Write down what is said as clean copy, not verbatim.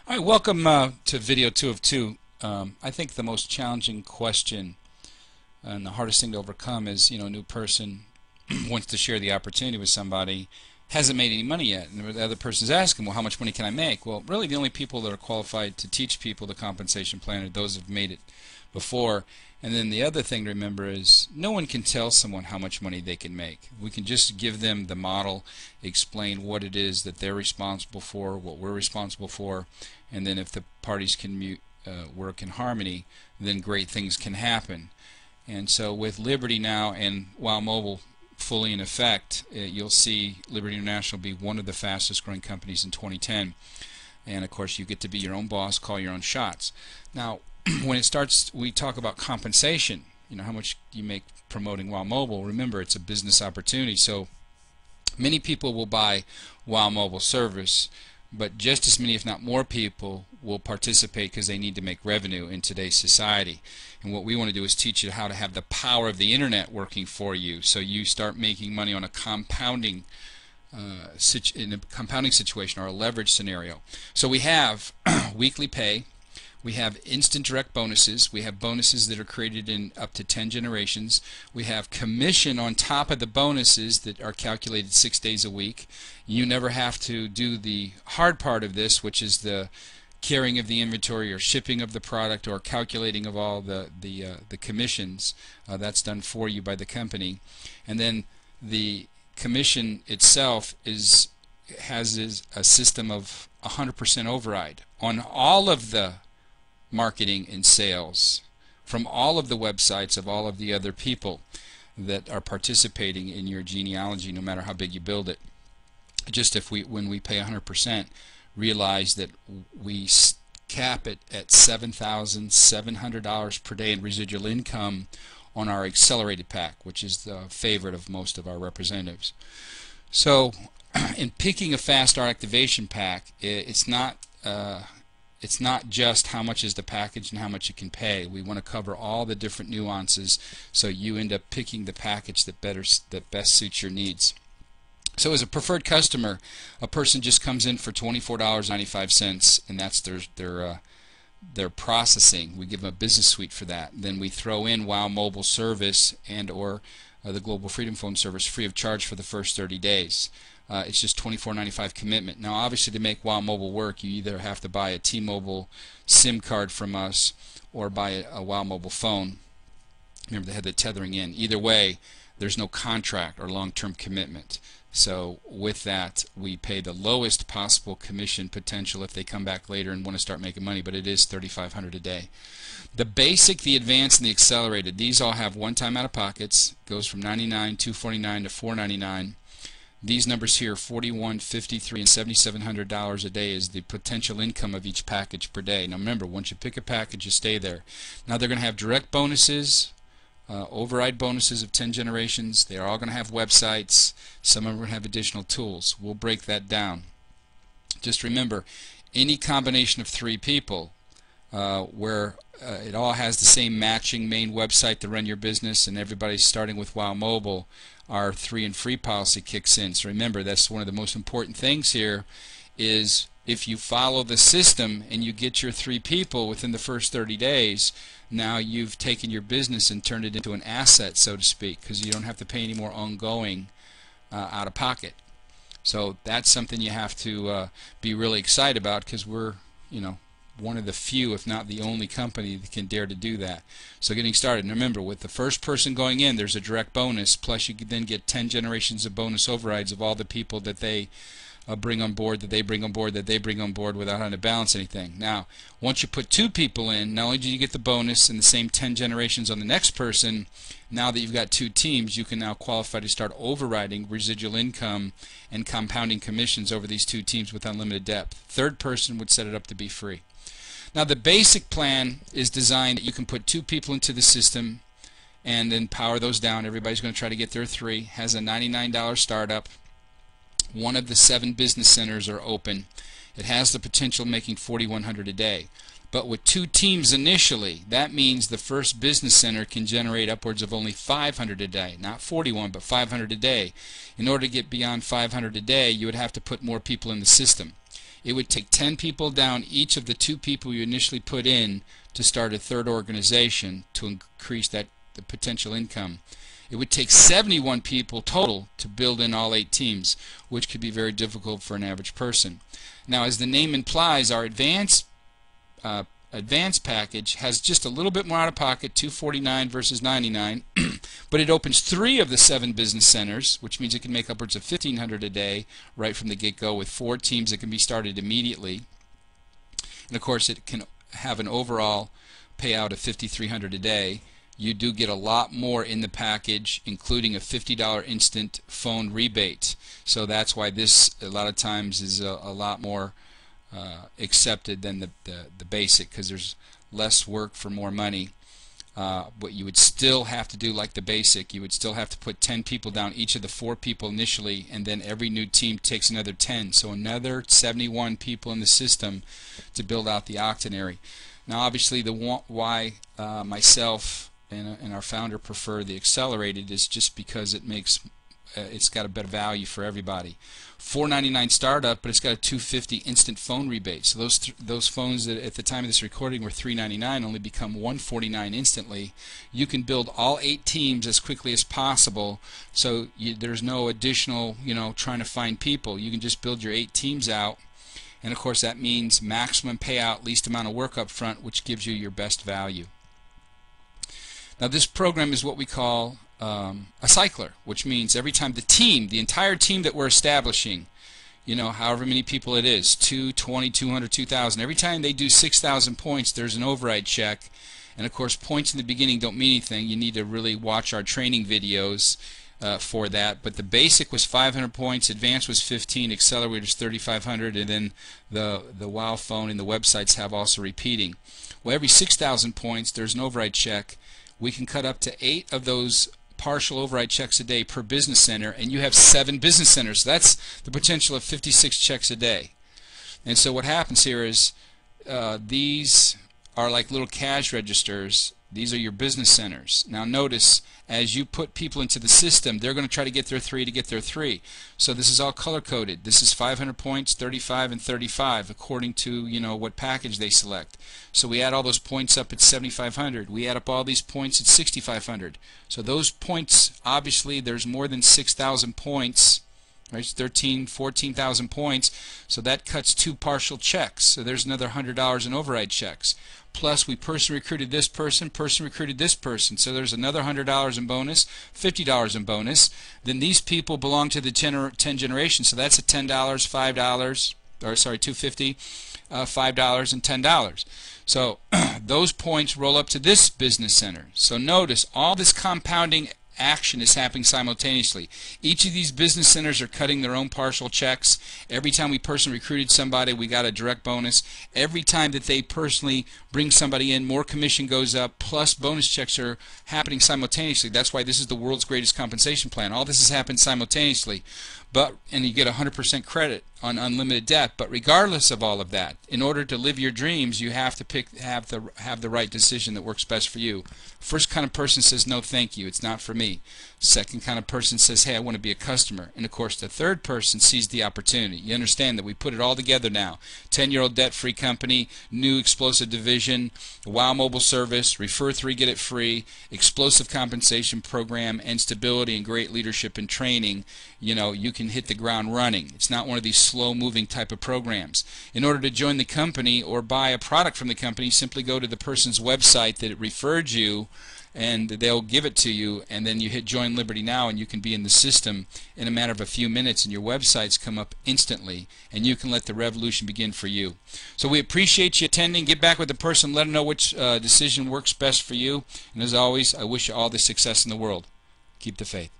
All right, welcome to video 2 of 2. I think the most challenging question and the hardest thing to overcome is, a new person wants to share the opportunity with somebody, hasn't made any money yet, and the other person's asking, well, how much money can I make? Well, really the only people that are qualified to teach people the compensation plan are those who've made it before. And then the other thing to remember is no one can tell someone how much money they can make. We can just give them the model, explain what it is that they're responsible for, what we're responsible for, and then if the parties can work in harmony, then great things can happen. And so with Liberty now and Wow Mobile fully in effect, you'll see Liberty International be one of the fastest growing companies in 2010. And of course you get to be your own boss, call your own shots. Now when it starts, we talk about compensation, how much you make promoting Wow Mobile. Remember, it's a business opportunity, so many people will buy Wow Mobile service, but just as many, if not more people, will participate because they need to make revenue in today's society. And what we want to do is teach you how to have the power of the internet working for you, so you start making money on a compounding in a compounding situation or a leverage scenario. So we have weekly pay. We have instant direct bonuses. We have bonuses that are created in up to 10 generations. We have commission on top of the bonuses that are calculated 6 days a week. You never have to do the hard part of this, which is the carrying of the inventory or shipping of the product or calculating of all the commissions. That's done for you by the company. And then the commission itself has a system of 100% override on all of the marketing and sales from all of the websites of all of the other people that are participating in your genealogy, no matter how big you build it. Just when we pay 100%, realize that we cap it at $7,700 per day in residual income on our accelerated pack, which is the favorite of most of our representatives. So in picking a fast start activation pack, it's not just how much is the package and how much you can pay. We want to cover all the different nuances so you end up picking the package that best suits your needs. So as a preferred customer, a person just comes in for $24.95, and that's their processing. We give them a business suite for that. Then we throw in Wow Mobile service and or the Global Freedom Phone service free of charge for the first 30 days. It's just $24.95 commitment. Now obviously to make Wow Mobile work, you either have to buy a T-Mobile SIM card from us or buy a Wow Mobile phone. Remember, they had the tethering in. Either way, there's no contract or long-term commitment. So with that, we pay the lowest possible commission potential if they come back later and want to start making money, but it is $3,500 a day. The basic, the advanced, and the accelerated, these all have one-time out-of-pockets. Goes from $99, $249 to $499. These numbers here, $41, $53, and $7,700 a day is the potential income of each package per day. Now remember, once you pick a package, you stay there. Now they're going to have direct bonuses, override bonuses of 10 generations. They're all going to have websites. Some of them are going to have additional tools. We'll break that down. Just remember, any combination of 3 people where it all has the same matching main website to run your business and everybody's starting with Wow Mobile, our 3 and free policy kicks in. So remember, that's one of the most important things here is if you follow the system and you get your 3 people within the first 30 days, now you've taken your business and turned it into an asset, so to speak, because you don't have to pay any more ongoing out of pocket. So that's something you have to be really excited about, because we're one of the few, if not the only company that can dare to do that. So getting started, and remember, with the first person going in, there's a direct bonus, plus you can then get 10 generations of bonus overrides of all the people that they bring on board, that they bring on board, that they bring on board without having to balance anything. Now, once you put 2 people in, not only do you get the bonus and the same 10 generations on the next person, now that you've got 2 teams, you can now qualify to start overriding residual income and compounding commissions over these 2 teams with unlimited depth. Third person would set it up to be free. Now the basic plan is designed that you can put 2 people into the system and then power those down. Everybody's going to try to get their 3. Has a $99 startup. One of the 7 business centers are open. It has the potential of making $4,100 a day. But with 2 teams initially, that means the first business center can generate upwards of only $500 a day. Not 41, but $500 a day. In order to get beyond $500 a day, you would have to put more people in the system. it would take 10 people down each of the 2 people you initially put in to start a third organization to increase the potential income. It would take 71 people total to build in all 8 teams, which could be very difficult for an average person. Now, as the name implies, our advanced package has just a little bit more out of pocket, $249 versus $99, but it opens 3 of the 7 business centers, which means it can make upwards of $1,500 a day right from the get-go with 4 teams that can be started immediately. And of course, it can have an overall payout of $5,300 a day. You do get a lot more in the package, including a $50 instant phone rebate. So that's why this a lot of times is a lot more accepted than the basic, because there's less work for more money. But you would still have to do like the basic. You would still have to put 10 people down each of the 4 people initially, and then every new team takes another 10. So another 71 people in the system to build out the octonary. Now obviously the why myself and our founder prefer the accelerated is just because it makes it's got a better value for everybody. $499 startup, but it's got a $250 instant phone rebate. So those phones that at the time of this recording were $399 only become $149 instantly. You can build all 8 teams as quickly as possible. So there's no additional, trying to find people. You can just build your 8 teams out, and of course that means maximum payout, least amount of work up front, which gives you your best value. Now this program is what we call a cycler, which means every time the entire team that we're establishing, however many people it is, 2, 20, 200, 2,000, every time they do 6,000 points, there's an override check. And of course, points in the beginning don't mean anything. You need to really watch our training videos for that. But the basic was 500 points, advanced was 15, accelerated was 3,500, and then the WOW phone and the websites have also repeating. Well, every 6,000 points, there's an override check. We can cut up to 8 of those partial override checks a day per business center, and you have 7 business centers. That's the potential of 56 checks a day. And so what happens here is these are like little cash registers. These are your business centers. Now notice, as you put people into the system, they're going to try to get their 3 to get their 3. So this is all color-coded. This is 500 points, 35, and 35 according to what package they select. So we add all those points up at 7,500. We add up all these points at 6,500. So those points, obviously there's more than 6,000 points. Right, 13, 14,000 points, so that cuts 2 partial checks. So there's another $100 in override checks. Plus, we person recruited this person recruited this person, so there's another $100 in bonus, $50 in bonus. Then these people belong to the 10 generations, so that's a $10, $5, or sorry, $250, $5, and $10. So those points roll up to this business center. So notice all this compounding action is happening simultaneously. Each of these business centers are cutting their own partial checks. Every time we personally recruited somebody, we got a direct bonus. Every time that they personally bring somebody in, more commission goes up, plus bonus checks are happening simultaneously. That's why this is the world's greatest compensation plan. All this has happened simultaneously. And you get 100% credit on unlimited debt. But regardless of all of that, in order to live your dreams, you have to have the right decision that works best for you. First kind of person says, no thank you, it's not for me. Second kind of person says, hey, I want to be a customer. And of course the third person sees the opportunity. You understand that we put it all together now. 10-year-old debt-free company, new explosive division, WOW mobile service, refer 3 get it free, explosive compensation program, and stability and great leadership and training. You can hit the ground running. It's not one of these slow-moving type of programs. In order to join the company or buy a product from the company, simply go to the person's website that referred you, and they'll give it to you, and then you hit Join Liberty Now, and you can be in the system in a matter of a few minutes, and your websites come up instantly, and you can let the revolution begin for you. So we appreciate you attending. Get back with the person, let them know which decision works best for you, and as always, I wish you all the success in the world. Keep the faith.